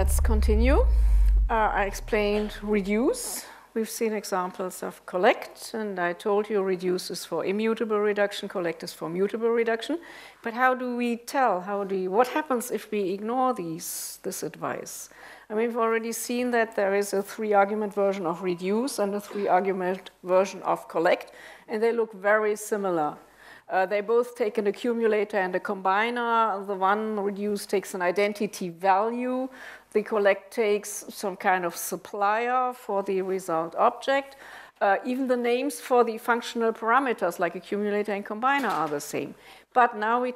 let's continue. I explained reduce. We've seen examples of collect, and I told you reduce is for immutable reduction, collect is for mutable reduction. But how do we tell? What happens if we ignore this advice? I mean, we've already seen that there is a 3-argument version of reduce and a 3-argument version of collect, and they look very similar. They both take an accumulator and a combiner. The one reduce takes an identity value. The collect takes some kind of supplier for the result object. Even the names for the functional parameters like accumulator and combiner are the same. But now we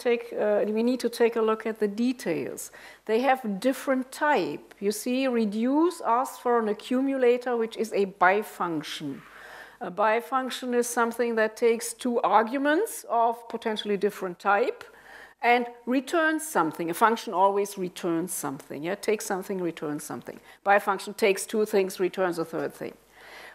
need to take a look at the details. They have different type. You see, reduce asks for an accumulator, which is a bifunction. A bifunction is something that takes 2 arguments of potentially different type and returns something. A function always returns something. Yeah? Takes something, returns something. Bifunction takes 2 things, returns a 3rd thing.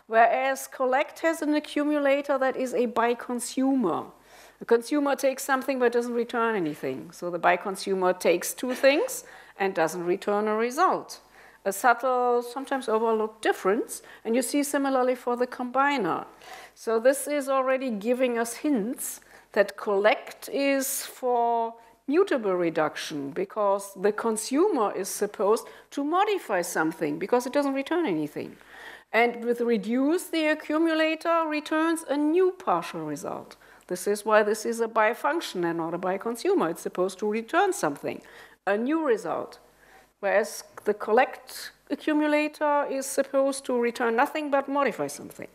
Whereas collect has an accumulator that is a biconsumer. The consumer takes something but doesn't return anything. So the biconsumer takes 2 things and doesn't return a result. A subtle, sometimes overlooked difference, and you see similarly for the combiner. So this is already giving us hints that collect is for mutable reduction because the consumer is supposed to modify something because it doesn't return anything. And with reduce, the accumulator returns a new partial result. This is why this is a bifunction and not a biconsumer. It's supposed to return something, a new result. Whereas the collect accumulator is supposed to return nothing but modify something.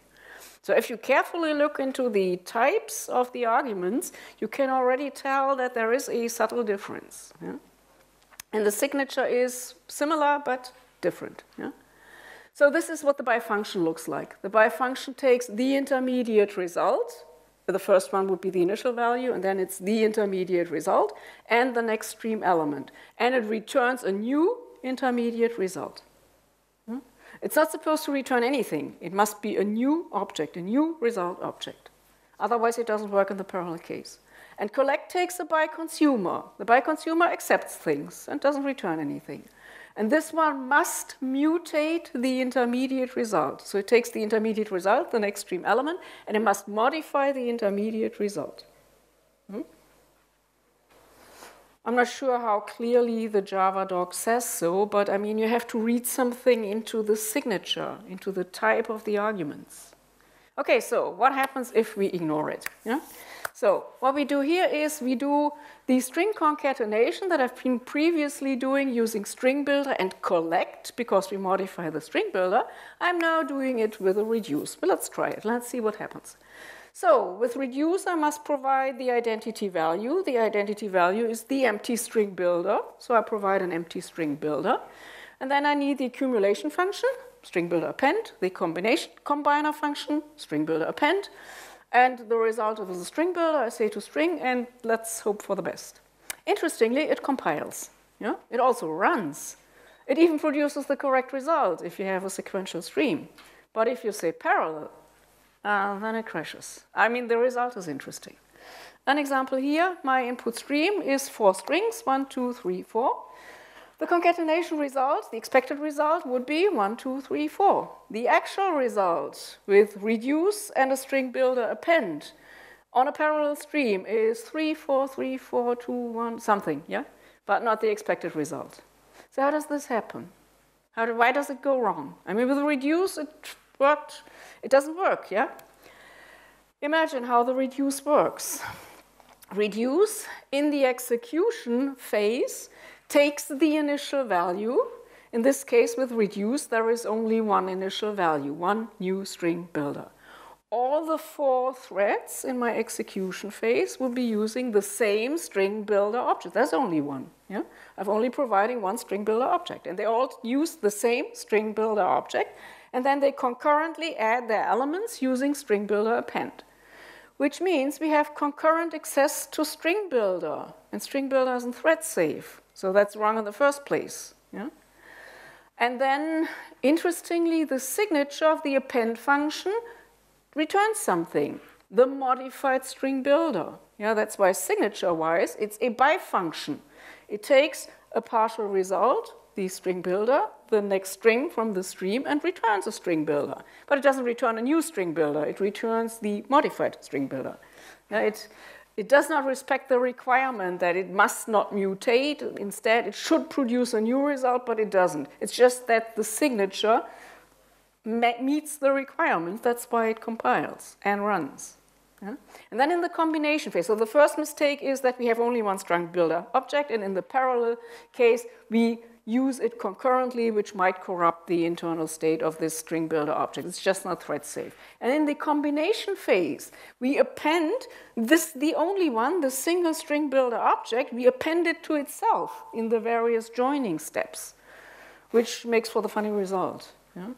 So if you carefully look into the types of the arguments, you can already tell that there is a subtle difference. Yeah? And the signature is similar but different. Yeah? So this is what the bifunction looks like. The bifunction takes the intermediate result. The first one would be the initial value, and then it's the intermediate result, and the next stream element. And it returns a new intermediate result. It's not supposed to return anything. It must be a new object, a new result object. Otherwise, it doesn't work in the parallel case. And collect takes a biconsumer. The biconsumer accepts things and doesn't return anything. And this one must mutate the intermediate result. So it takes the intermediate result, the next stream element, and it must modify the intermediate result. I'm not sure how clearly the Java doc says so, but I mean, you have to read something into the signature, into the type of the arguments. Okay, so what happens if we ignore it? Yeah? So what we do here is we do the string concatenation that I've been previously doing using string builder and collect because we modify the string builder. I'm now doing it with a reduce. But let's try it. Let's see what happens. So with reduce, I must provide the identity value. The identity value is the empty string builder. So I provide an empty string builder. And then I need the accumulation function, string builder append, the combiner function, string builder append. And the result of the string builder, I say to string, and let's hope for the best. Interestingly, it compiles. Yeah? It also runs. It even produces the correct result if you have a sequential stream. But if you say parallel, then it crashes. I mean, the result is interesting. An example here, my input stream is 4 strings, 1, 2, 3, 4. The concatenation result, the expected result, would be 1, 2, 3, 4. The actual result with reduce and a string builder append on a parallel stream is 3, 4, 3, 4, 2, 1, something, yeah? But not the expected result. So how does this happen? Why does it go wrong? I mean, with reduce, it worked. It doesn't work, yeah? Imagine how the reduce works. Reduce in the execution phase takes the initial value. In this case, with reduce, there is only one initial value, one new string builder. All the 4 threads in my execution phase will be using the same string builder object. There's only one. Yeah? I'm only providing one string builder object. And they all use the same string builder object. And then they concurrently add their elements using string builder append. Which means we have concurrent access to string builder. And string builder isn't thread safe. So that's wrong in the first place. Yeah? And then, interestingly, the signature of the append function returns something, the modified string builder. Yeah, that's why signature-wise, it's a bifunction. It takes a partial result the string builder, the next string from the stream, and returns a string builder. But it doesn't return a new string builder. It returns the modified string builder. It does not respect the requirement that it must not mutate. Instead, it should produce a new result, but it doesn't. It's just that the signature meets the requirement. That's why it compiles and runs. Yeah? And then in the combination phase, so the first mistake is that we have only one string builder object, and in the parallel case, we use it concurrently, which might corrupt the internal state of this string builder object. It's just not thread safe. And in the combination phase, we append this, the only one, the single string builder object, we append it to itself in the various joining steps, which makes for the funny result. Yeah?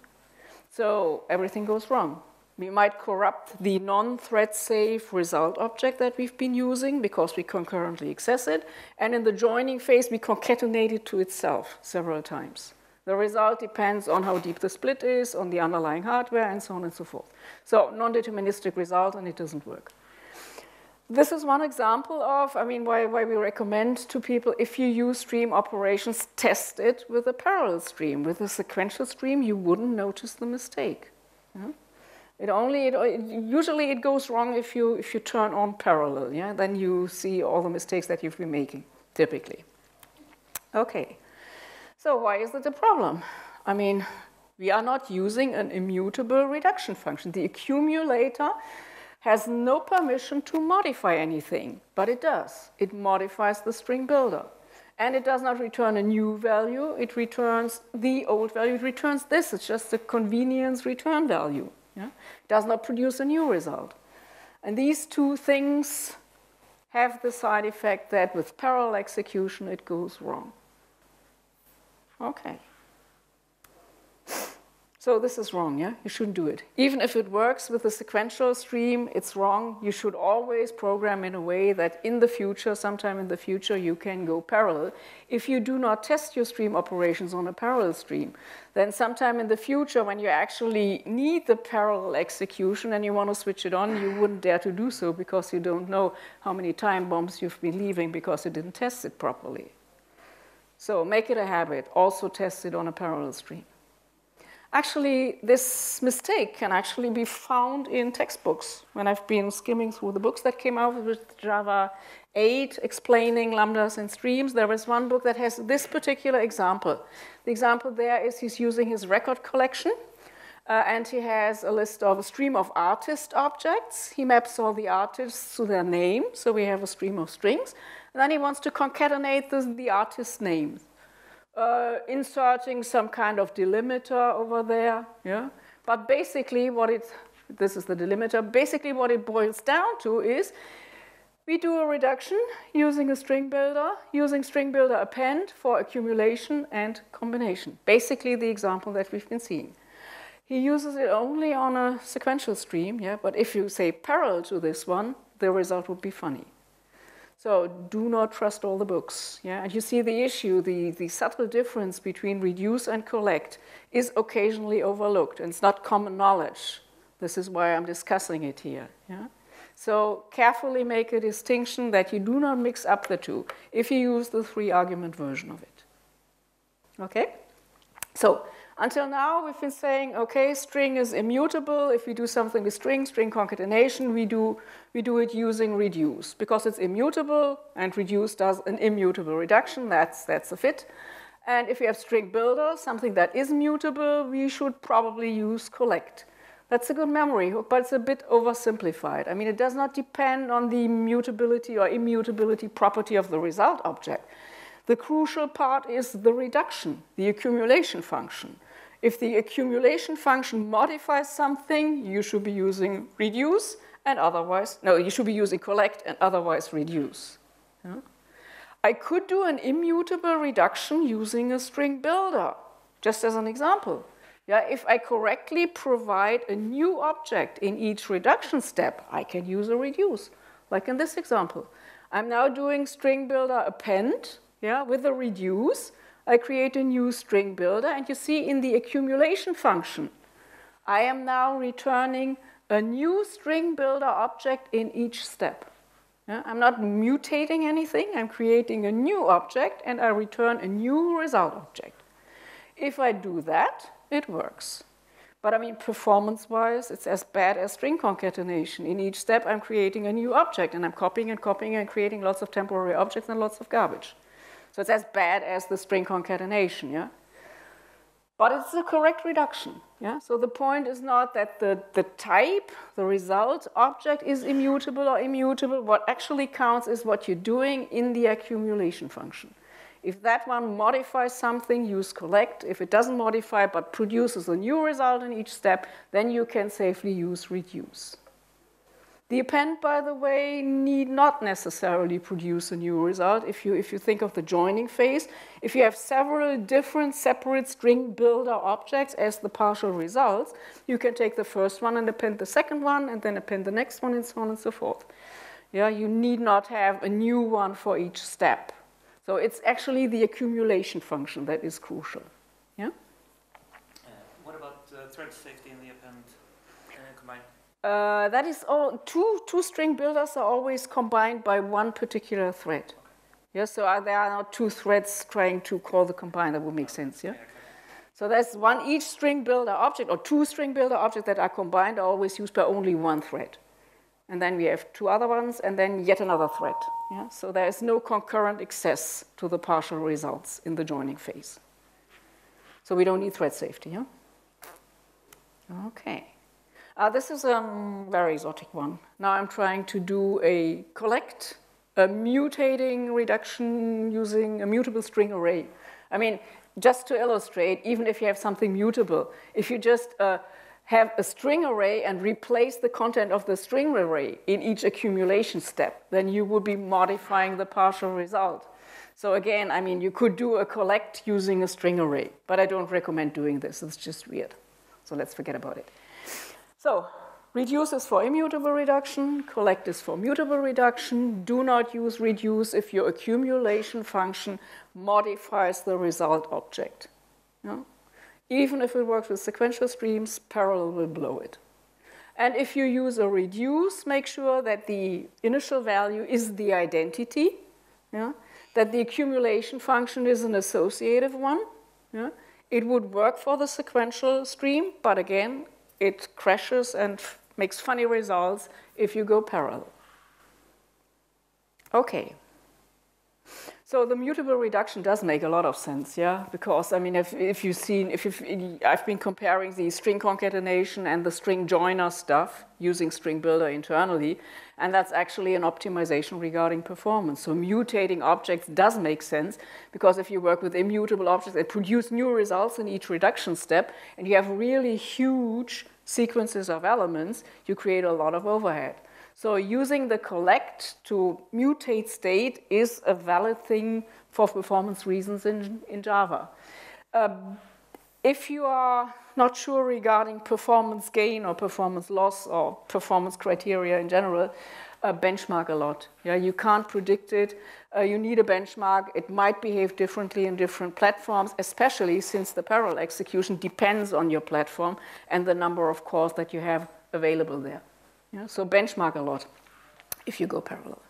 So everything goes wrong. We might corrupt the non-thread safe result object that we've been using because we concurrently access it. And in the joining phase, we concatenate it to itself several times. The result depends on how deep the split is, on the underlying hardware, and so on and so forth. So non-deterministic result, and it doesn't work. This is one example of, why we recommend to people, if you use stream operations, test it with a parallel stream. With a sequential stream, you wouldn't notice the mistake. Yeah? Usually it goes wrong if you turn on parallel, yeah? Then you see all the mistakes that you've been making, typically. Okay, so why is it a problem? We are not using an immutable reduction function. The accumulator has no permission to modify anything, but it does. It modifies the string builder. And it does not return a new value, it returns the old value, it returns this, it's just a convenience return value. Yeah? It does not produce a new result. And these two things have the side effect that with parallel execution it goes wrong. Okay. So this is wrong, yeah? You shouldn't do it. Even if it works with a sequential stream, it's wrong. You should always program in a way that in the future, sometime in the future, you can go parallel. If you do not test your stream operations on a parallel stream, then sometime in the future, when you actually need the parallel execution and you want to switch it on, you wouldn't dare to do so because you don't know how many time bombs you've been leaving because you didn't test it properly. So make it a habit. Also test it on a parallel stream. Actually, this mistake can actually be found in textbooks. When I've been skimming through the books that came out with Java 8 explaining lambdas and streams, there was one book that has this particular example. The example there is he's using his record collection, and he has a list of a stream of artist objects. He maps all the artists to their name, so we have a stream of strings. And then he wants to concatenate the artist names. Inserting some kind of delimiter over there, yeah. But basically, this is the delimiter. Basically, what it boils down to is we do a reduction using a string builder, using string builder append for accumulation and combination. Basically, the example that we've been seeing. He uses it only on a sequential stream, yeah. But if you say parallel to this one, the result would be funny. So do not trust all the books. Yeah? And you see the issue, the subtle difference between reduce and collect is occasionally overlooked, and it's not common knowledge. This is why I'm discussing it here. Yeah? So carefully make a distinction that you do not mix up the two if you use the 3-argument version of it. Okay? So until now, we've been saying, okay, string is immutable. If we do something with string concatenation, we do it using reduce. Because it's immutable, and reduce does an immutable reduction, that's a fit. And if we have string builder, something that is mutable, we should probably use collect. That's a good memory, but it's a bit oversimplified. It does not depend on the mutability or immutability property of the result object. The crucial part is the reduction, the accumulation function. If the accumulation function modifies something, you should be using reduce and otherwise, no, you should be using collect and otherwise reduce. Yeah? I could do an immutable reduction using a string builder, just as an example. Yeah, if I correctly provide a new object in each reduction step, I can use a reduce, like in this example. I'm now doing string builder append, yeah, with a reduce. I create a new string builder, and you see in the accumulation function, I am now returning a new string builder object in each step. Yeah? I'm not mutating anything, I'm creating a new object, and I return a new result object. If I do that, it works. But I mean, performance-wise, it's as bad as string concatenation. In each step, I'm creating a new object, and I'm copying and copying and creating lots of temporary objects and lots of garbage. So it's as bad as the string concatenation, yeah? But it's the correct reduction, yeah? So the point is not that the type, the result object is immutable or immutable. What actually counts is what you're doing in the accumulation function. If that one modifies something, use collect. If it doesn't modify but produces a new result in each step, then you can safely use reduce. The append, by the way, need not necessarily produce a new result. If you think of the joining phase, if you have several different separate string builder objects as the partial results, you can take the first one and append the second one, and then append the next one, and so on and so forth. Yeah, you need not have a new one for each step. So it's actually the accumulation function that is crucial. Yeah? What about thread safety in the append combined? That is all. Two string builders are always combined by one particular thread. Yeah, so there are not two threads trying to call the combine. That would make sense. Yeah. So there's one each string builder object, or two string builder objects that are combined are always used by only one thread. And then we have two other ones, and then yet another thread. Yeah? So there is no concurrent access to the partial results in the joining phase. So we don't need thread safety. Yeah? Okay. This is a very exotic one. Now I'm trying to do a collect, a mutating reduction using a mutable string array. I mean, just to illustrate, even if you have something mutable, if you just have a string array and replace the content of the string array in each accumulation step, then you would be modifying the partial result. So again, I mean, you could do a collect using a string array, but I don't recommend doing this. It's just weird. So let's forget about it. So reduce is for immutable reduction, collect is for mutable reduction. Do not use reduce if your accumulation function modifies the result object. Yeah? Even if it works with sequential streams, parallel will blow it. And if you use a reduce, make sure that the initial value is the identity, yeah? That the accumulation function is an associative one. Yeah? It would work for the sequential stream, but again, it crashes and makes funny results if you go parallel. Okay. So the mutable reduction does make a lot of sense, yeah? Because, I mean, I've been comparing the string concatenation and the string joiner stuff using string builder internally, and that's actually an optimization regarding performance. So mutating objects does make sense, because if you work with immutable objects that produce new results in each reduction step, and you have really huge sequences of elements, you create a lot of overhead. So using the collect to mutate state is a valid thing for performance reasons in Java. If you are not sure regarding performance gain or performance loss or performance criteria in general, benchmark a lot. Yeah, you can't predict it. You need a benchmark. It might behave differently in different platforms, especially since the parallel execution depends on your platform and the number of cores that you have available there. Yeah, so benchmark a lot if you go parallel.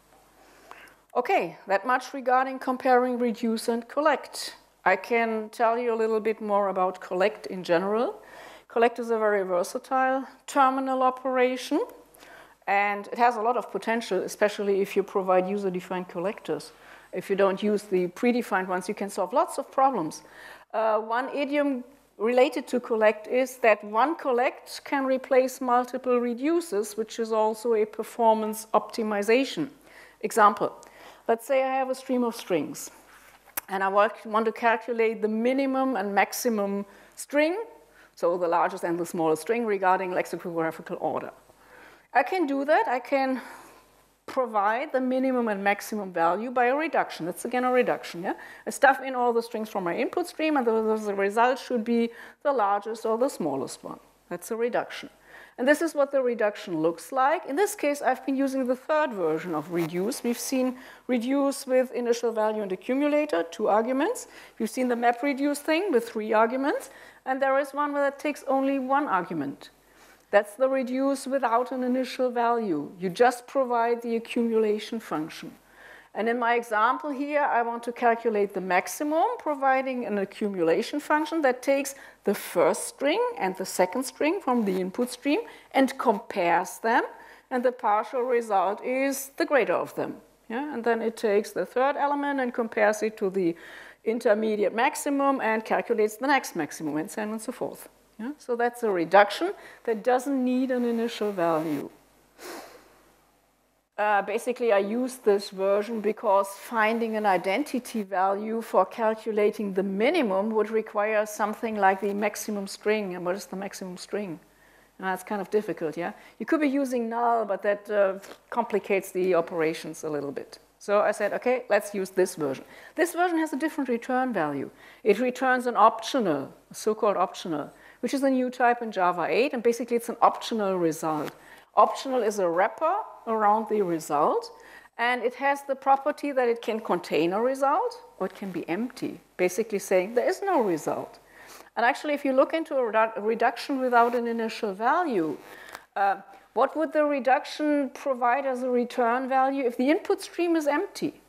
Okay, that much regarding comparing reduce and collect. I can tell you a little bit more about collect in general. Collect is a very versatile terminal operation, and it has a lot of potential, especially if you provide user-defined collectors. If you don't use the predefined ones, you can solve lots of problems. One idiom related to collect is that one collect can replace multiple reduces, which is also a performance optimization. Example, let's say I have a stream of strings, and I want to calculate the minimum and maximum string, so the largest and the smallest string regarding lexicographical order. I can do that. I can provide the minimum and maximum value by a reduction. That's again a reduction. Yeah? I stuff in all the strings from my input stream, and the result should be the largest or the smallest one. That's a reduction. And this is what the reduction looks like. In this case, I've been using the third version of reduce. We've seen reduce with initial value and accumulator, 2 arguments. We've seen the map reduce thing with 3 arguments. And there is one that takes only 1 argument. That's the reduce without an initial value. You just provide the accumulation function. And in my example here, I want to calculate the maximum, providing an accumulation function that takes the first string and the second string from the input stream and compares them, and the partial result is the greater of them. Yeah? And then it takes the third element and compares it to the intermediate maximum and calculates the next maximum, and so on and so forth. Yeah? So that's a reduction that doesn't need an initial value. Basically, I use this version because finding an identity value for calculating the minimum would require something like the maximum string. And what is the maximum string? It's kind of difficult, yeah? You could be using null, but that complicates the operations a little bit. So I said, okay, let's use this version. This version has a different return value. It returns an optional, a so-called optional, which is a new type in Java 8, and basically it's an optional result. Optional is a wrapper around the result, and it has the property that it can contain a result, or it can be empty, basically saying there is no result. And actually, if you look into a reduction without an initial value, what would the reduction provide as a return value if the input stream is empty?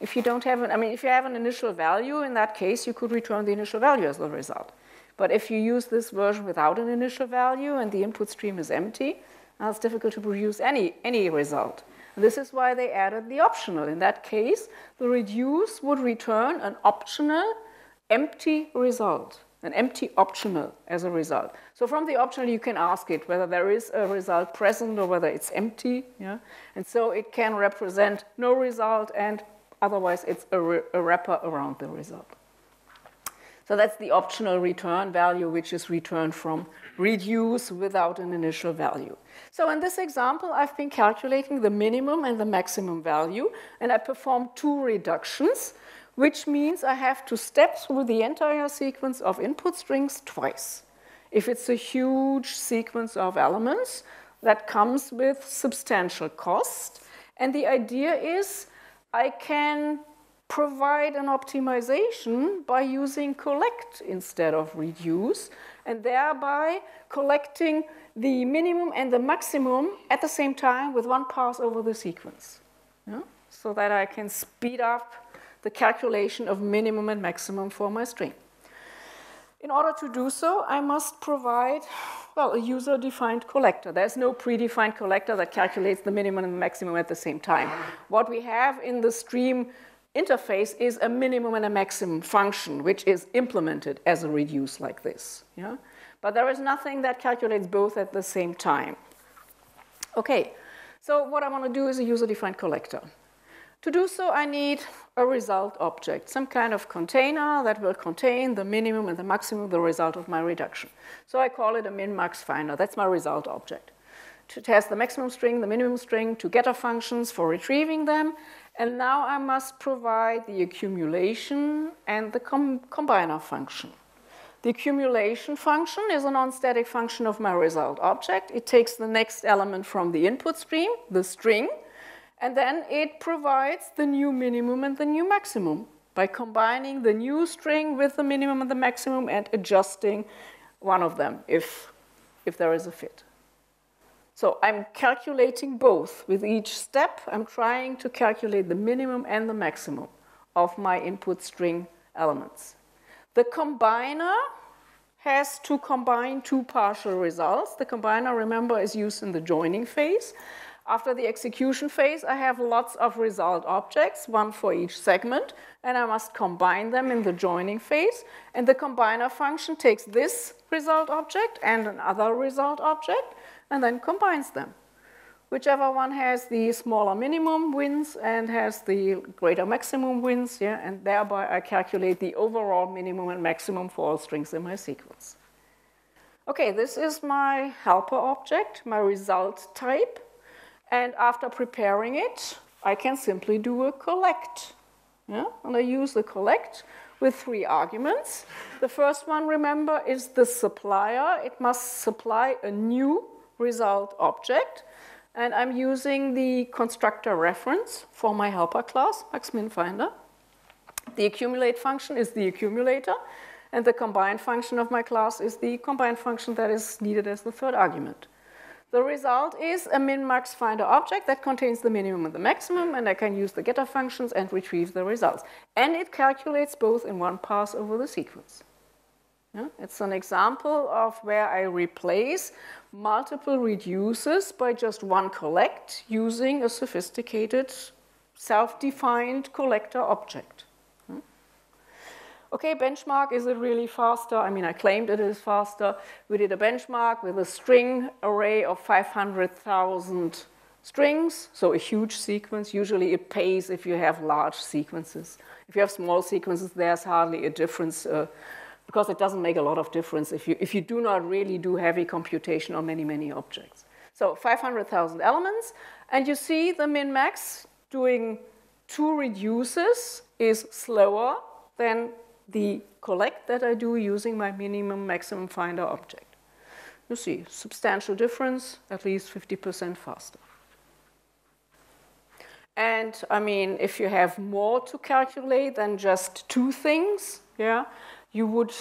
If you don't have if you have an initial value, in that case, you could return the initial value as the result. But if you use this version without an initial value and the input stream is empty, it's difficult to produce any result. And this is why they added the optional. In that case, the reduce would return an optional empty result, an empty optional as a result. So from the optional, you can ask it whether there is a result present or whether it's empty. Yeah? And so it can represent no result, and otherwise it's a wrapper around the result. So that's the optional return value, which is returned from reduce without an initial value. So in this example, I've been calculating the minimum and the maximum value, and I performed 2 reductions, which means I have to step through the entire sequence of input strings twice. If it's a huge sequence of elements, that comes with substantial cost. And the idea is I can provide an optimization by using collect instead of reduce, and thereby collecting the minimum and the maximum at the same time with one pass over the sequence. Yeah? So that I can speed up the calculation of minimum and maximum for my string. In order to do so, I must provide, well, a user-defined collector. There's no predefined collector that calculates the minimum and the maximum at the same time. What we have in the stream interface is a minimum and a maximum function, which is implemented as a reduce like this. Yeah? But there is nothing that calculates both at the same time. Okay, so what I want to do is a user-defined collector. To do so, I need a result object, some kind of container that will contain the minimum and the maximum, the result of my reduction. So I call it a min-max finder. That's my result object. It has the maximum string, the minimum string, 2 getter functions for retrieving them. And now I must provide the accumulation and the combiner function. The accumulation function is a non-static function of my result object. It takes the next element from the input stream, the string, and then it provides the new minimum and the new maximum by combining the new string with the minimum and the maximum and adjusting one of them if there is a fit. So I'm calculating both. With each step, I'm trying to calculate the minimum and the maximum of my input string elements. The combiner has to combine 2 partial results. The combiner, remember, is used in the joining phase. After the execution phase, I have lots of result objects, 1 for each segment, and I must combine them in the joining phase. And the combiner function takes this result object and another result object, and then combines them. Whichever one has the smaller minimum wins and has the greater maximum wins, yeah, and thereby I calculate the overall minimum and maximum for all strings in my sequence. Okay, this is my helper object, my result type. And after preparing it, I can simply do a collect. Yeah? And I use the collect with 3 arguments. The first one, remember, is the supplier. It must supply a new result object. And I'm using the constructor reference for my helper class, maxminfinder. The accumulate function is the accumulator. And the combine function of my class is the combine function that is needed as the 3rd argument. The result is a min-max finder object that contains the minimum and the maximum, and I can use the getter functions and retrieve the results. And it calculates both in one pass over the sequence. Yeah? It's an example of where I replace multiple reduces by just one collect using a sophisticated self-defined collector object. Okay, benchmark, is it really faster? I mean, I claimed it is faster. We did a benchmark with a string array of 500,000 strings, so a huge sequence. Usually it pays if you have large sequences. If you have small sequences, there's hardly a difference because it doesn't make a lot of difference if you do not really do heavy computation on many, many objects. So 500,000 elements, and you see the min-max doing 2 reduces is slower than the collect that I do using my minimum maximum finder object. You see, substantial difference, at least 50% faster. And I mean, if you have more to calculate than just 2 things, yeah, you would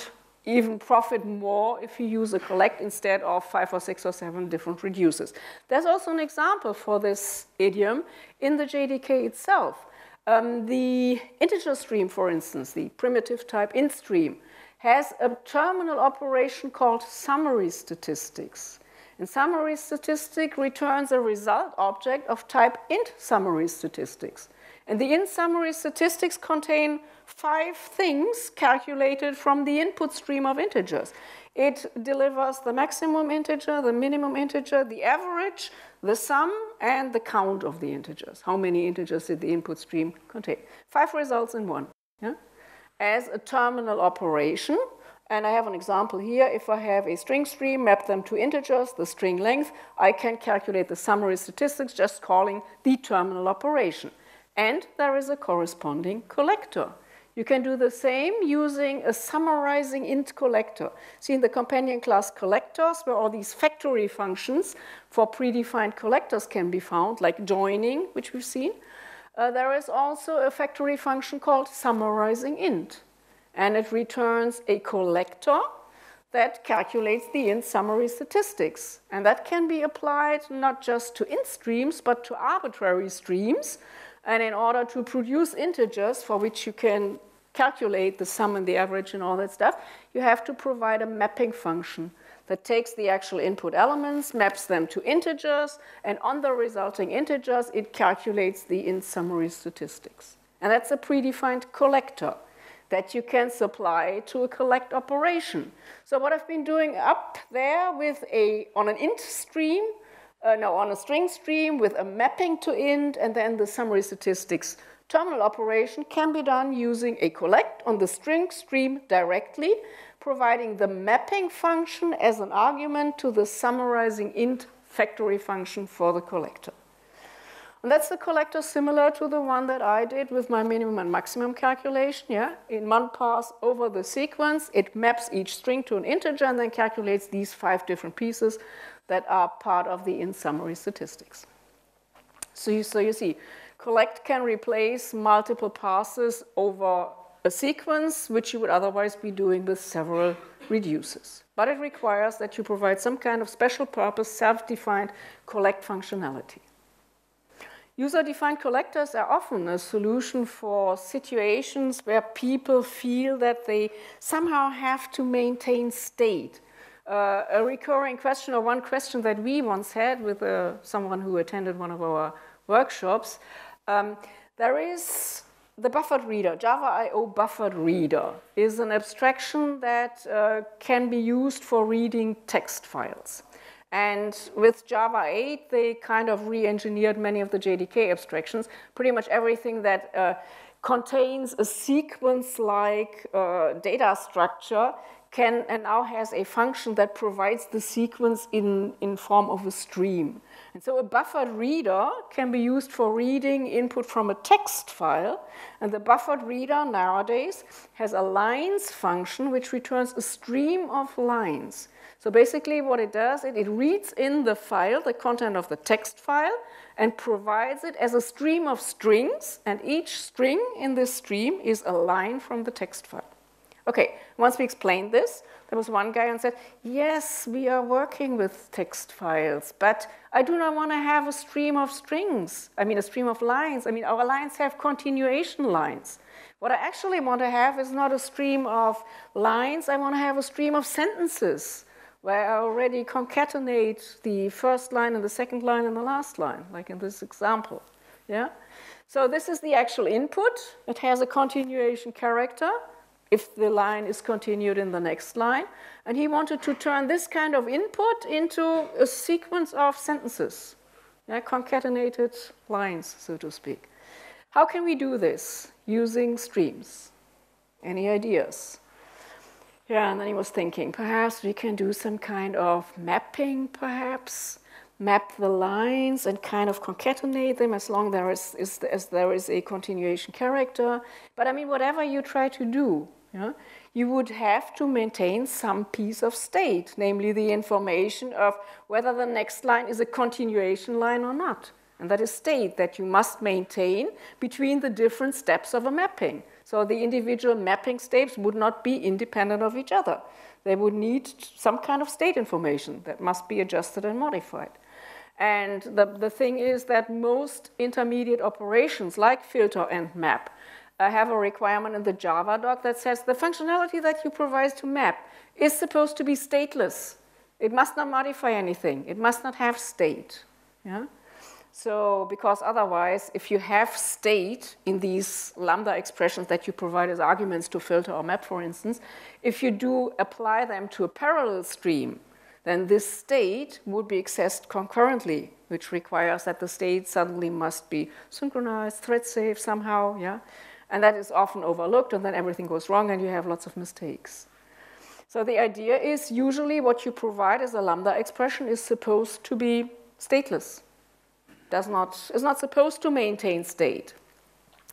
even profit more if you use a collect instead of 5 or 6 or 7 different reduces. There's also an example for this idiom in the JDK itself. The integer stream, for instance, the primitive type int stream, has a terminal operation called summary statistics. And summary statistic returns a result object of type int summary statistics. And the int summary statistics contain 5 things calculated from the input stream of integers. It delivers the maximum integer, the minimum integer, the average, the sum, and the count of the integers. How many integers did the input stream contain? 5 results in one. Yeah? As a terminal operation, and I have an example here. If I have a string stream, map them to integers, the string length, I can calculate the summary statistics just calling the terminal operation. And there is a corresponding collector. You can do the same using a summarizing int collector. See, in the companion class collectors, where all these factory functions for predefined collectors can be found, like joining, which we've seen, there is also a factory function called summarizing int. And it returns a collector that calculates the int summary statistics. And that can be applied not just to int streams, but to arbitrary streams. And in order to produce integers for which you can calculate the sum and the average and all that stuff, you have to provide a mapping function that takes the actual input elements, maps them to integers, and on the resulting integers, it calculates the int summary statistics. And that's a predefined collector that you can supply to a collect operation. So what I've been doing up there with on an int stream, on a string stream with a mapping to int and then the summary statistics terminal operation can be done using a collect on the string stream directly, providing the mapping function as an argument to the summarizing int factory function for the collector. And that's the collector similar to the one that I did with my minimum and maximum calculation. Yeah? In one pass over the sequence, it maps each string to an integer and then calculates these 5 different pieces that are part of the int summary statistics. So you see, collect can replace multiple passes over a sequence, which you would otherwise be doing with several reduces. But it requires that you provide some kind of special purpose, self-defined collect functionality. User-defined collectors are often a solution for situations where people feel that they somehow have to maintain state. A recurring question, or one question that we once had with someone who attended one of our workshops, there is the Bufferedreader. Java I/O Bufferedreader is an abstraction that can be used for reading text files. And with Java 8, they kind of re-engineered many of the JDK abstractions. Pretty much everything that contains a sequence-like data structure and now has a function that provides the sequence in form of a stream. And so a Bufferedreader can be used for reading input from a text file. And the Bufferedreader nowadays has a lines function which returns a stream of lines. So basically what it does, it reads in the file, the content of the text file, and provides it as a stream of strings, and each string in this stream is a line from the text file. Okay, once we explained this, there was one guy and said, yes, we are working with text files, but I do not want to have a stream of strings. I mean, a stream of lines. I mean, our lines have continuation lines. What I actually want to have is not a stream of lines. I want to have a stream of sentences where I already concatenate the first line and the second line and the last line, like in this example. Yeah? So this is the actual input. It has a continuation character if the line is continued in the next line. And he wanted to turn this kind of input into a sequence of sentences, yeah, concatenated lines, so to speak. How can we do this using streams? Any ideas? Yeah, and then he was thinking, perhaps we can do some kind of mapping, perhaps, map the lines and kind of concatenate them as long as there is a continuation character. But I mean, whatever you try to do, yeah, you would have to maintain some piece of state, namely the information of whether the next line is a continuation line or not. And that is state that you must maintain between the different steps of a mapping. So the individual mapping steps would not be independent of each other. They would need some kind of state information that must be adjusted and modified. And the thing is that most intermediate operations like filter and map have a requirement in the Java doc that says the functionality that you provide to map is supposed to be stateless. It must not modify anything. It must not have state. Yeah? So, because otherwise, if you have state in these lambda expressions that you provide as arguments to filter or map, for instance, if you do apply them to a parallel stream, then this state would be accessed concurrently, which requires that the state suddenly must be synchronized, thread safe somehow, yeah? And that is often overlooked, and then everything goes wrong, and you have lots of mistakes. So the idea is usually what you provide as a lambda expression is supposed to be stateless. Is not supposed to maintain state.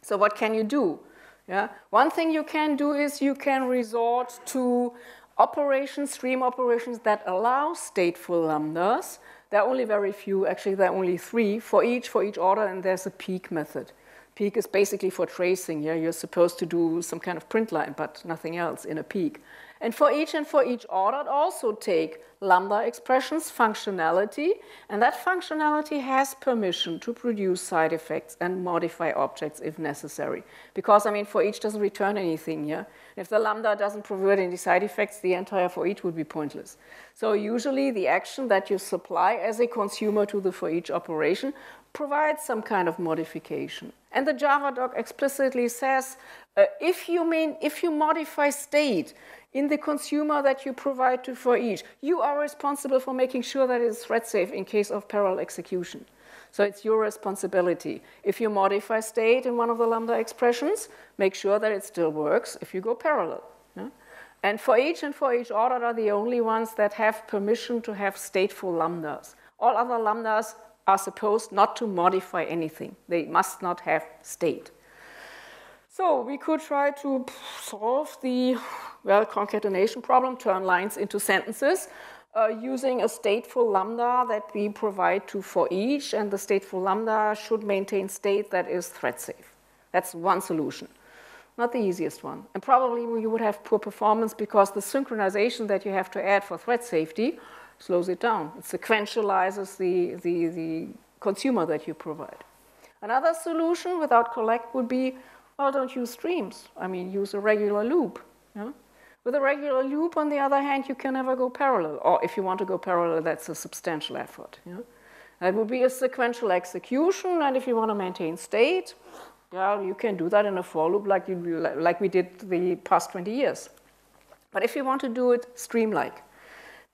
So what can you do? Yeah? One thing you can do is you can resort to operations, stream operations that allow stateful lambdas. There are only very few, actually there are only 3 for each order, and there's a peak method. Peak is basically for tracing. Yeah? You're supposed to do some kind of print line, but nothing else in a peak. And for each order, also take lambda expressions, functionality, and that functionality has permission to produce side effects and modify objects if necessary. Because, I mean, for each doesn't return anything, yeah? If the lambda doesn't provide any side effects, the entire for each would be pointless. So usually the action that you supply as a consumer to the for each operation provides some kind of modification. And the Java doc explicitly says, if you modify state in the consumer that you provide to for each, you are responsible for making sure that it is thread safe in case of parallel execution. So it's your responsibility. If you modify state in one of the lambda expressions, make sure that it still works if you go parallel. Yeah? And for each order are the only ones that have permission to have stateful lambdas. All other lambdas are supposed not to modify anything. They must not have state. So we could try to solve the concatenation problem, turn lines into sentences, using a stateful lambda that we provide to for each, and the stateful lambda should maintain state that is thread safe. That's one solution. Not the easiest one. And probably you would have poor performance because the synchronization that you have to add for thread safety slows it down. It sequentializes the consumer that you provide. Another solution without collect would be, well, don't use streams. I mean, use a regular loop. Yeah? With a regular loop, on the other hand, you can never go parallel. Or if you want to go parallel, that's a substantial effort. Yeah? That would be a sequential execution, and if you want to maintain state, yeah, you can do that in a for loop like we did the past 20 years. But if you want to do it stream-like,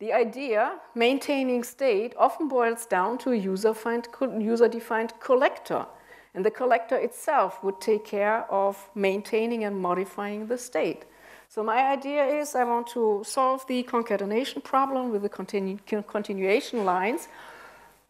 the idea, maintaining state, often boils down to a user-defined collector. And the collector itself would take care of maintaining and modifying the state. So my idea is I want to solve the concatenation problem with the continuation lines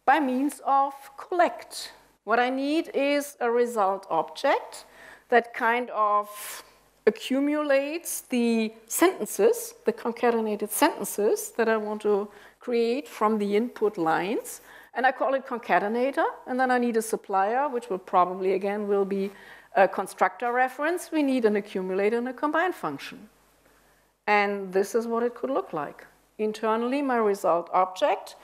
by means of collect. What I need is a result object that kind of accumulates the sentences, the concatenated sentences that I want to create from the input lines. And I call it concatenator, and then I need a supplier, which will probably, again, will be a constructor reference. We need an accumulator and a combine function. And this is what it could look like. Internally, my result object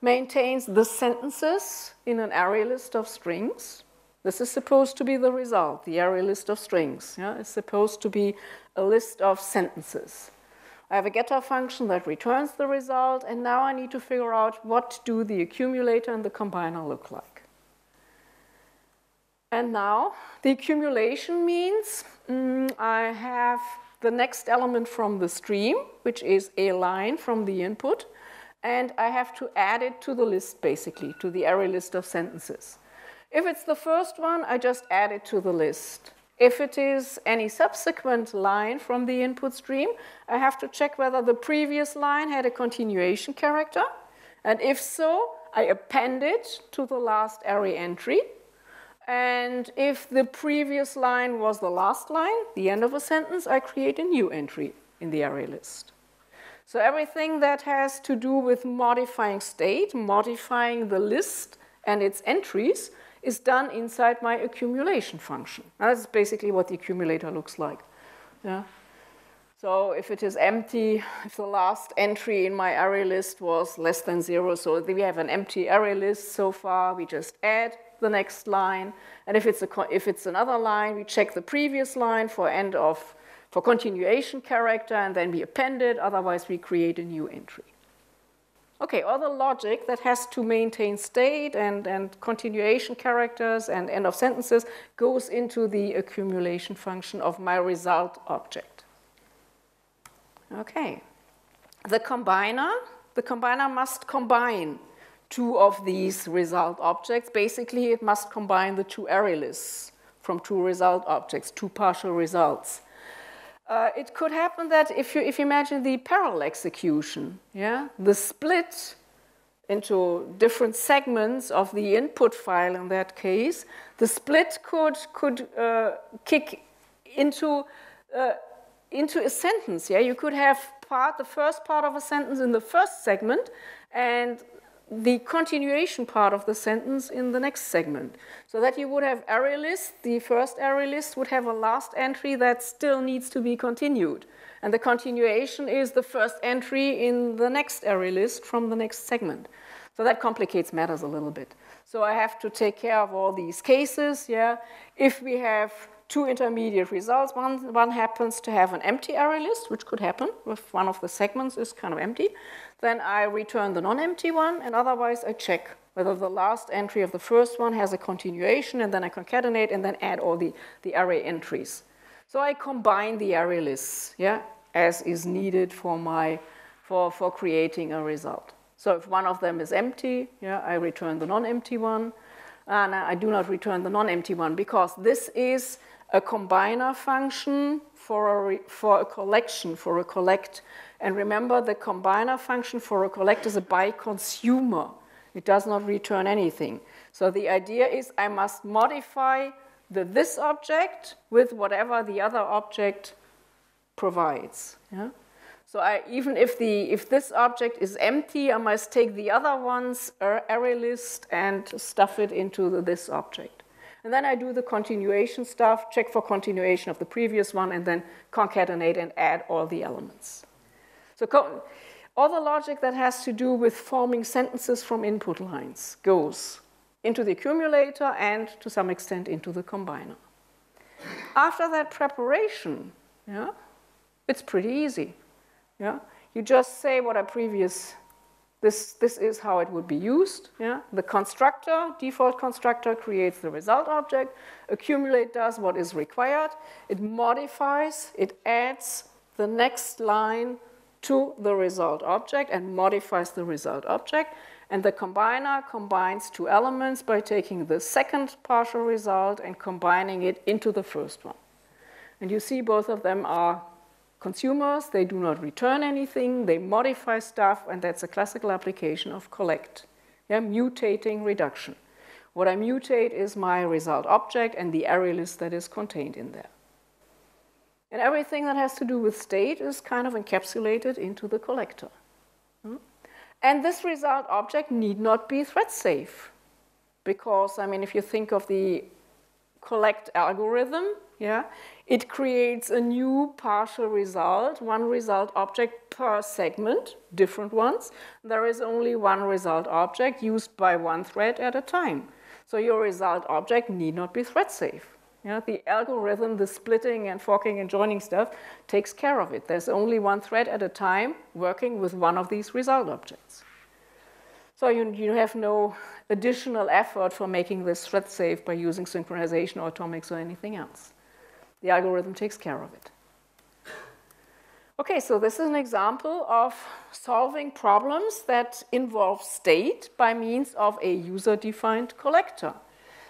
maintains the sentences in an array list of strings. This is supposed to be the result, the array list of strings. Yeah? It's supposed to be a list of sentences. I have a getter function that returns the result, and now I need to figure out what do the accumulator and the combiner look like. And now the accumulation means I have the next element from the stream, which is a line from the input, and I have to add it to the list, basically, to the array list of sentences. If it's the first one, I just add it to the list. If it is any subsequent line from the input stream, I have to check whether the previous line had a continuation character, and if so, I append it to the last array entry. And if the previous line was the last line, the end of a sentence, I create a new entry in the array list. So everything that has to do with modifying state, modifying the list and its entries, is done inside my accumulation function. Now, that's basically what the accumulator looks like. Yeah. So if it is empty, if the last entry in my array list was less than 0, so we have an empty array list so far, we just add the next line. And if it's another line, we check the previous line for continuation character, and then we append it, otherwise we create a new entry. Okay, all the logic that has to maintain state and continuation characters and end of sentences goes into the accumulation function of my result object. Okay, the combiner must combine two of these result objects. Basically, it must combine the two array lists from two result objects, two partial results. It could happen that if you imagine the parallel execution, yeah, the split into different segments of the input file in that case, the split could kick into a sentence. Yeah, you could have the first part of a sentence in the first segment, and the continuation part of the sentence in the next segment. So that you would have array lists. The first array list would have a last entry that still needs to be continued. And the continuation is the first entry in the next array list from the next segment. So that complicates matters a little bit. So I have to take care of all these cases. Yeah? If we have two intermediate results, one happens to have an empty array list, which could happen if one of the segments is kind of empty, then I return the non-empty one, and otherwise I check whether the last entry of the first one has a continuation, and then I concatenate and then add all the array entries. So I combine the array lists, yeah, as is needed for creating a result. So if one of them is empty, yeah, I return the non-empty one, and I do not return the non-empty one because this is a combiner function for a collection, for a collect. And remember, the combiner function for a collect is a by consumer. It does not return anything. So the idea is I must modify this object with whatever the other object provides. Yeah? So even if this object is empty, I must take the other one's array list and stuff it into this object. And then I do the continuation stuff, check for continuation of the previous one, and then concatenate and add all the elements. So all the logic that has to do with forming sentences from input lines goes into the accumulator and, to some extent, into the combiner. After that preparation, yeah, it's pretty easy. Yeah? You just say what this is how it would be used. Yeah? The constructor, default constructor, creates the result object. Accumulate does what is required. It modifies, it adds the next line to the result object and modifies the result object. And the combiner combines two elements by taking the second partial result and combining it into the first one. And you see both of them are consumers. They do not return anything. They modify stuff, and that's a classical application of collect. Yeah, mutating reduction. What I mutate is my result object and the array list that is contained in there. And everything that has to do with state is kind of encapsulated into the collector. And this result object need not be thread safe. Because, I mean, if you think of the collect algorithm, yeah, it creates a new partial result, one result object per segment, different ones. There is only one result object used by one thread at a time. So your result object need not be thread safe. Yeah, the algorithm, the splitting and forking and joining stuff takes care of it. There's only one thread at a time working with one of these result objects. So you have no additional effort for making this thread safe by using synchronization or atomics or anything else. The algorithm takes care of it. Okay, so this is an example of solving problems that involve state by means of a user-defined collector.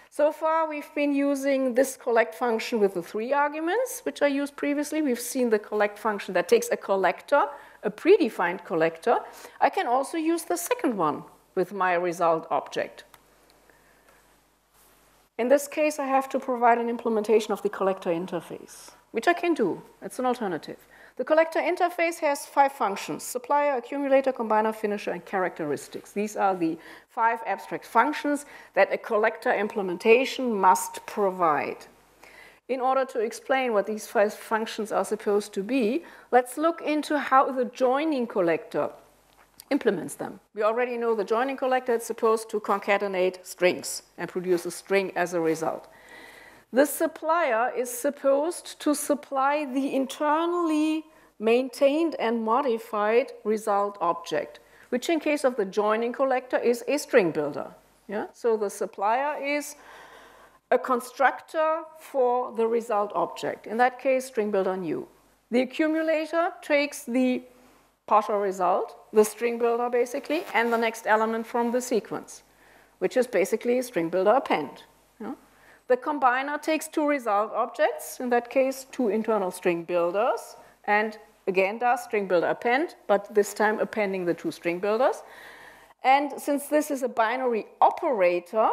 So far, we've been using this collect function with the 3 arguments, which I used previously. We've seen the collect function that takes a collector, a predefined collector. I can also use the second one with my result object. In this case, I have to provide an implementation of the collector interface, which I can do. It's an alternative. The collector interface has 5 functions: supplier, accumulator, combiner, finisher, and characteristics. These are the 5 abstract functions that a collector implementation must provide. In order to explain what these 5 functions are supposed to be, let's look into how the joining collector implements them. We already know the joining collector is supposed to concatenate strings and produce a string as a result. The supplier is supposed to supply the internally maintained and modified result object, which in case of the joining collector is a string builder. Yeah? So the supplier is a constructor for the result object. In that case, string builder new. The accumulator takes the partial result, the string builder basically, and the next element from the sequence, which is basically a string builder append. Yeah? The combiner takes 2 result objects, in that case 2 internal string builders, and again does string builder append, but this time appending the 2 string builders. And since this is a binary operator,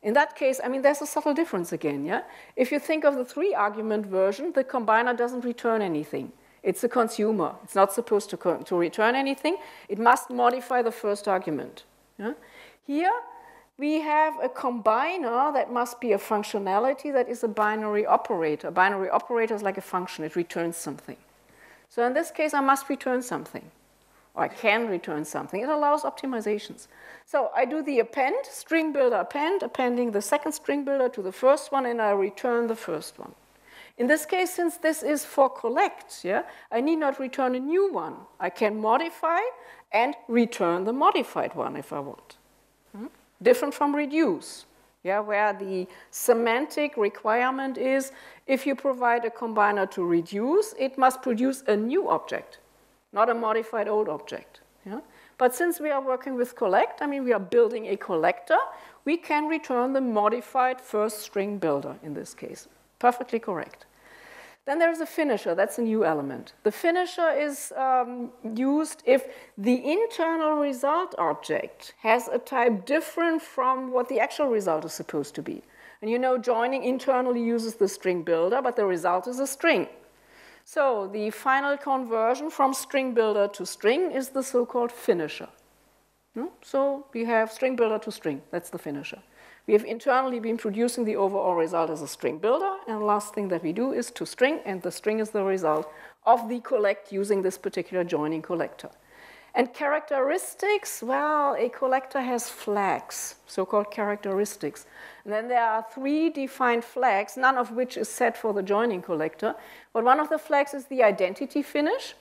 in that case, I mean, there's a subtle difference again, yeah? If you think of the 3 argument version, the combiner doesn't return anything. It's a consumer. It's not supposed to return anything. It must modify the first argument. Yeah? Here, we have a combiner that must be a functionality that is a binary operator. A binary operator is like a function. It returns something. So in this case, I must return something. Or I can return something. It allows optimizations. So I do the append, string builder append, appending the second string builder to the first one, and I return the first one. In this case, since this is for collect, yeah, I need not return a new one. I can modify and return the modified one if I want. Different from reduce, yeah, where the semantic requirement is if you provide a combiner to reduce, it must produce a new object, not a modified old object. Yeah? But since we are working with collect, I mean, we are building a collector, we can return the modified first string builder in this case. Perfectly correct. Then there's a finisher. That's a new element. The finisher is used if the internal result object has a type different from what the actual result is supposed to be. And you know, joining internally uses the string builder, but the result is a string. So the final conversion from string builder to string is the so-called finisher. So we have string builder to string. That's the finisher. We have internally been producing the overall result as a string builder, and the last thing that we do is to string, and the string is the result of the collect using this particular joining collector. And characteristics, well, a collector has flags, so-called characteristics. And then there are 3 defined flags, none of which is set for the joining collector. But one of the flags is the identity finish,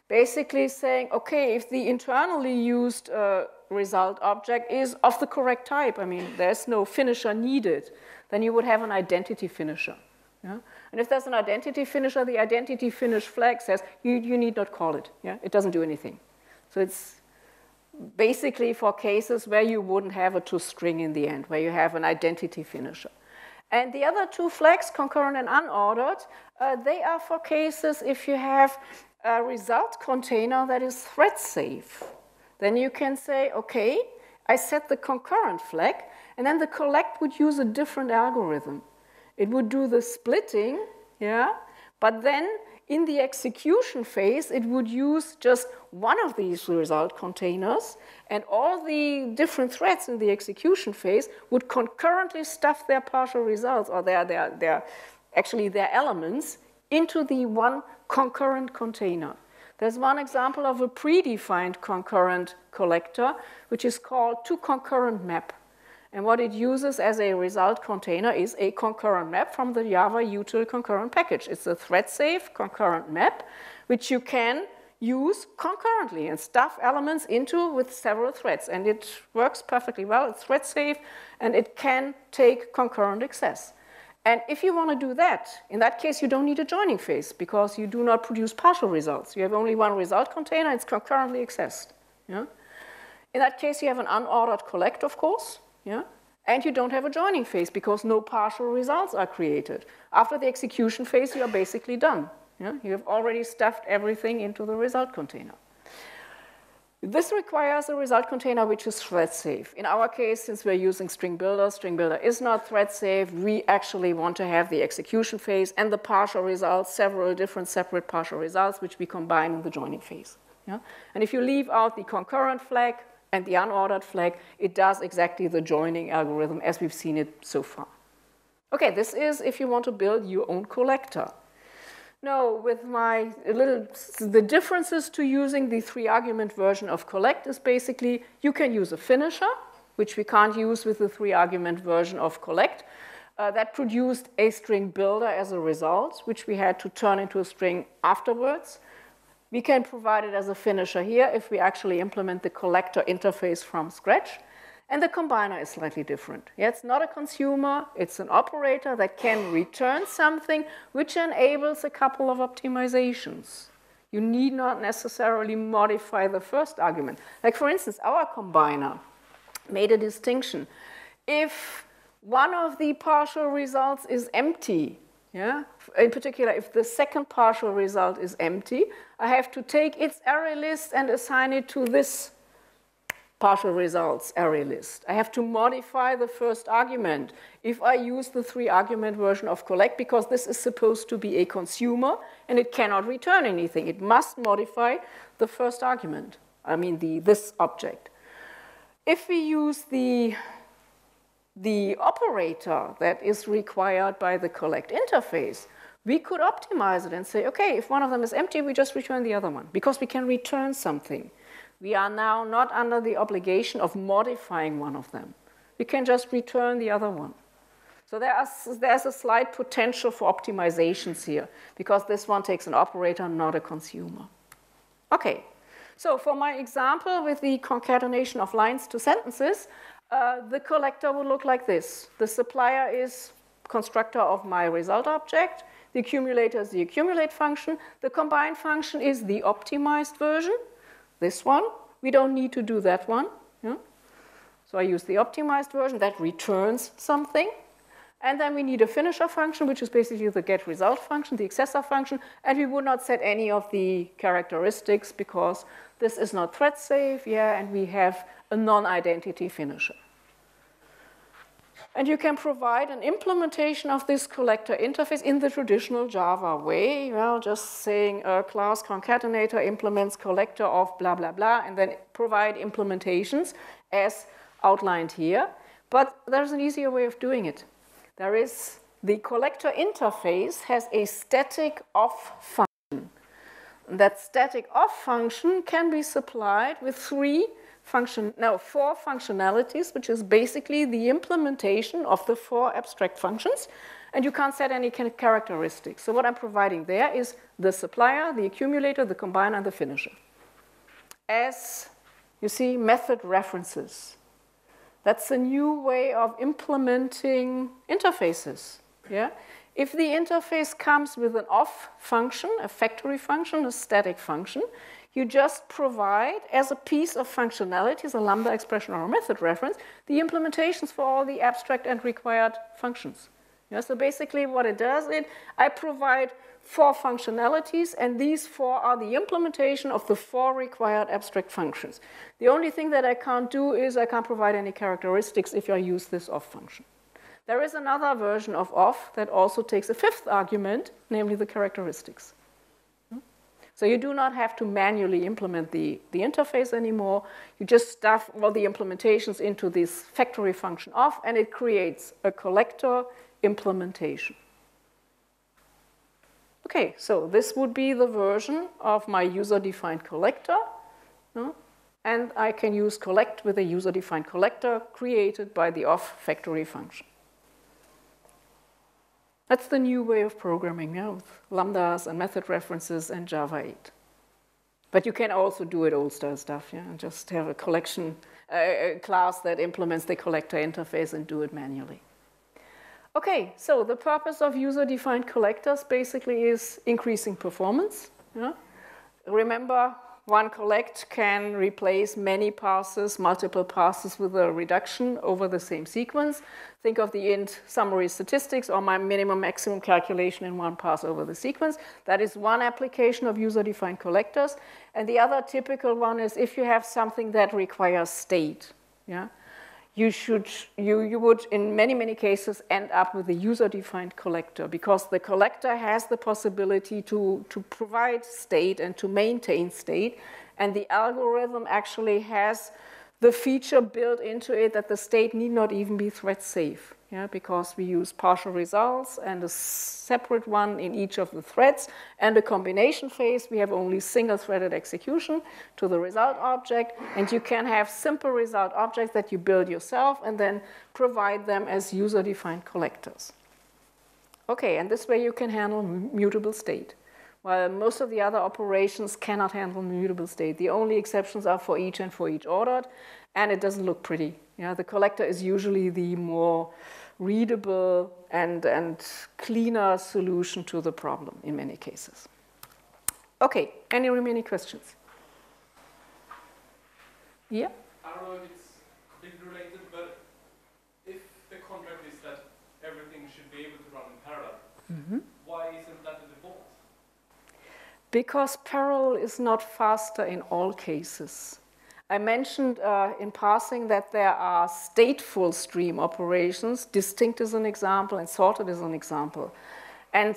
basically saying, okay, if the internally used result object is of the correct type, I mean, there's no finisher needed, then you would have an identity finisher. Yeah? And if there's an identity finisher, the identity finish flag says, you need not call it. Yeah? It doesn't do anything. So it's basically for cases where you wouldn't have a toString in the end, where you have an identity finisher. And the other 2 flags, concurrent and unordered, they are for cases if you have a result container that is thread safe. Then you can say, okay, I set the concurrent flag, and then the collect would use a different algorithm. It would do the splitting, yeah, but then In the execution phase, it would use just one of these result containers, and all the different threads in the execution phase would concurrently stuff their partial results, or actually their elements, into the one concurrent container. There's one example of a predefined concurrent collector, which is called toConcurrent map. And what it uses as a result container is a concurrent map from the Java util concurrent package. It's a thread-safe concurrent map, which you can use concurrently and stuff elements into with several threads. And it works perfectly well. It's thread-safe, and it can take concurrent access. And if you want to do that, in that case, you don't need a joining phase because you do not produce partial results. You have only one result container. It's concurrently accessed. Yeah? In that case, you have an unordered collect, of course. Yeah? And you don't have a joining phase because no partial results are created. After the execution phase, you are basically done. Yeah? You have already stuffed everything into the result container. This requires a result container which is thread safe. In our case, since we're using string builder is not thread safe. We actually want to have the execution phase and the partial results, several different separate partial results, which we combine in the joining phase. Yeah? And if you leave out the concurrent flag and the unordered flag, it does exactly the joining algorithm as we've seen it so far. Okay, this is if you want to build your own collector. Now, with the differences to using the 3-argument version of collect is basically you can use a finisher, which we can't use with the 3-argument version of collect. That produced a string builder as a result, which we had to turn into a string afterwards. We can provide it as a finisher here if we actually implement the collector interface from scratch. And the combiner is slightly different. Yeah, it's not a consumer, it's an operator that can return something which enables a couple of optimizations. You need not necessarily modify the first argument. Like for instance, our combiner made a distinction. If one of the partial results is empty, yeah? In particular, if the second partial result is empty, I have to take its array list and assign it to this partial results array list. I have to modify the first argument if I use the 3-argument version of collect, because this is supposed to be a consumer and it cannot return anything. It must modify the first argument, this object. If we use the operator that is required by the collect interface, we could optimize it and say, okay, if one of them is empty, we just return the other one, because we can return something. We are now not under the obligation of modifying one of them. We can just return the other one. So there's a slight potential for optimizations here, because this one takes an operator, not a consumer. Okay, so for my example with the concatenation of lines to sentences, the collector would look like this. The supplier is constructor of my result object. The accumulator is the accumulate function. The combine function is the optimized version. This one, we don't need to do that one. Yeah? So I use the optimized version that returns something. And then we need a finisher function, which is basically the get result function, the accessor function. And we would not set any of the characteristics because this is not thread safe, yeah, and we have a non-identity finisher. And you can provide an implementation of this collector interface in the traditional Java way, just saying a class concatenator implements collector of blah, blah, blah, and then provide implementations as outlined here. But there's an easier way of doing it. There is the collector interface has a static off function. That static off function can be supplied with 4 functionalities, which is basically the implementation of the 4 abstract functions, and you can't set any characteristics. So what I'm providing there is the supplier, the accumulator, the combiner, and the finisher. As you see, method references. That's a new way of implementing interfaces. Yeah? If the interface comes with an off function, a factory function, a static function, you just provide, as a piece of functionalities, a Lambda expression or a method reference, the implementations for all the abstract and required functions. Yeah, so basically what it does is I provide 4 functionalities, and these 4 are the implementation of the 4 required abstract functions. The only thing that I can't do is I can't provide any characteristics if I use this off function. There is another version of off that also takes a 5th argument, namely the characteristics. So you do not have to manually implement the interface anymore. You just stuff all the implementations into this factory function of, and it creates a collector implementation. Okay, so this would be the version of my user-defined collector. No? And I can use collect with a user-defined collector created by the of factory function. That's the new way of programming, yeah, with Lambdas and method references and Java 8. But you can also do it old-style stuff, yeah, and just have a collection, a class that implements the collector interface and do it manually. Okay, so the purpose of user-defined collectors basically is increasing performance. Yeah? Remember, one collect can replace many passes, multiple passes with a reduction over the same sequence. Think of the int summary statistics or my minimum maximum calculation in one pass over the sequence. That is one application of user-defined collectors. And the other typical one is if you have something that requires state. Yeah? You would, in many, many cases, end up with a user-defined collector because the collector has the possibility to provide state and to maintain state, and the algorithm actually has the feature built into it that the state need not even be thread safe, yeah, because we use partial results and a separate one in each of the threads, and a combination phase. We have only single-threaded execution to the result object, and you can have simple result objects that you build yourself and then provide them as user-defined collectors. Okay, and this way you can handle mutable state. While most of the other operations cannot handle mutable state. The only exceptions are for each and for each ordered, and it doesn't look pretty. Yeah, the collector is usually the more readable and cleaner solution to the problem in many cases. Okay, any remaining questions? Yeah? I don't know if it's big related, but if the contract is that everything should be able to run in parallel, why isn't that the default? Because parallel is not faster in all cases. I mentioned in passing that there are stateful stream operations. Distinct is an example, and sorted is an example. And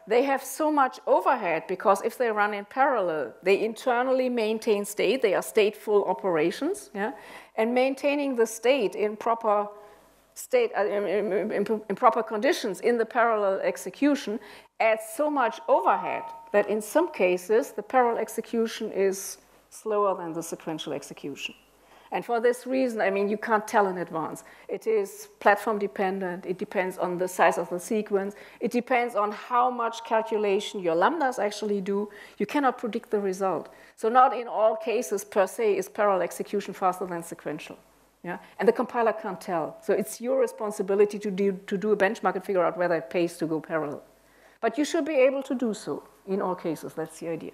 they have so much overhead because if they run in parallel, they internally maintain state. They are stateful operations. Yeah? And maintaining the state in proper state, in proper conditions in the parallel execution adds so much overhead that in some cases the parallel execution is slower than the sequential execution. And for this reason, I mean, you can't tell in advance. It is platform dependent. It depends on the size of the sequence. It depends on how much calculation your lambdas actually do. You cannot predict the result. So not in all cases per se is parallel execution faster than sequential. Yeah? And the compiler can't tell. So it's your responsibility to do a benchmark and figure out whether it pays to go parallel. But you should be able to do so in all cases. That's the idea.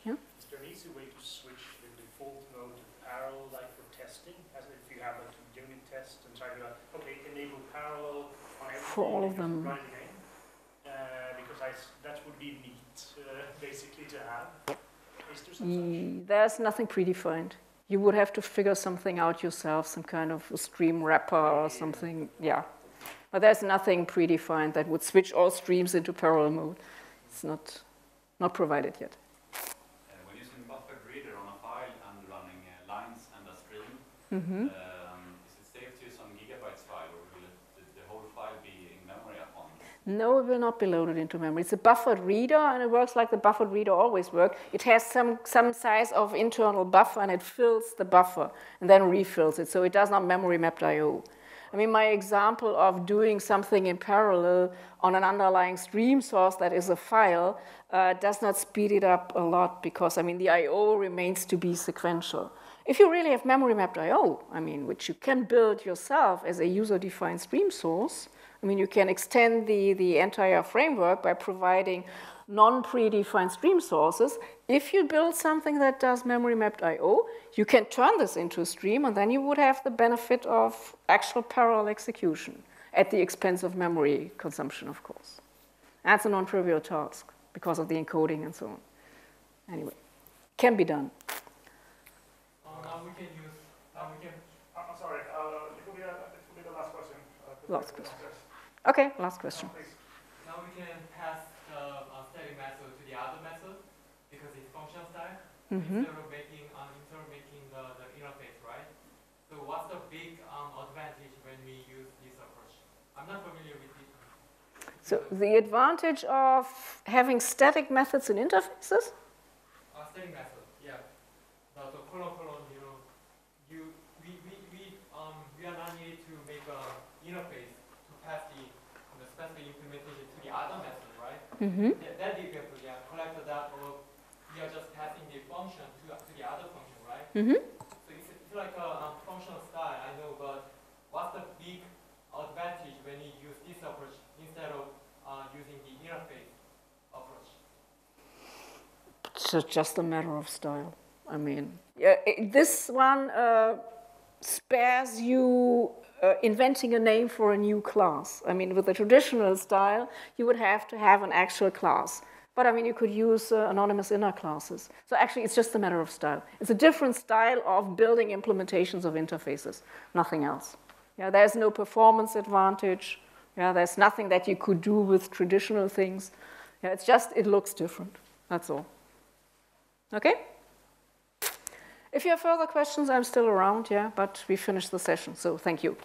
Yeah? Is there an easy way to switch the default mode to parallel, like for testing? As if you have a unit test and try to, okay, enable parallel on everything for all of them. Run again? Because that would be neat, basically, to have. Is there some There's nothing predefined. You would have to figure something out yourself, some kind of a stream wrapper or something, yeah. But there's nothing predefined that would switch all streams into parallel mode. It's not provided yet. When using Bufferedreader on a file and running lines and a stream, is it safe to use some gigabytes file, or will the whole file be in memory upon? No, it will not be loaded into memory. It's a buffered reader, and it works like the buffered reader always works. It has some size of internal buffer, and it fills the buffer and then refills it, so it does not memory mapped I/O. I mean, my example of doing something in parallel on an underlying stream source that is a file does not speed it up a lot because, I mean, the I/O remains to be sequential. If you really have memory mapped I/O, I mean, which you can build yourself as a user-defined stream source, I mean, you can extend the entire framework by providing non-predefined stream sources. If you build something that does memory mapped I/O, you can turn this into a stream, and then you would have the benefit of actual parallel execution at the expense of memory consumption, of course. That's a non-trivial task because of the encoding and so on. Anyway, can be done. Now we can use. I'm sorry. It will be the last question. Last question. Okay, last question. Please. Now we can pass the static method to the other method. because it's function style Mm-hmm. instead of making the interface, right? So what's the big advantage when we use this approach? I'm not familiar with it. So the advantage of having static methods in interfaces? Static method, yeah. The colon, we are not needed to make an interface to pass the specific implementation to the other method, right? Mm-hmm. That you can put, collect that, or we are just passing the function to the other function, right? Mm-hmm. So it's like a functional style, I know, but what's the big advantage when you use this approach instead of using the interface approach? It's just a matter of style. I mean, this one spares you inventing a name for a new class. I mean, with the traditional style, you would have to have an actual class. But I mean, you could use anonymous inner classes. So actually, it's just a matter of style. It's a different style of building implementations of interfaces, nothing else. Yeah, there's no performance advantage. Yeah, there's nothing that you could do with traditional things. Yeah, it's just, it looks different. That's all. Okay? If you have further questions, I'm still around, yeah, but we finished the session, so thank you.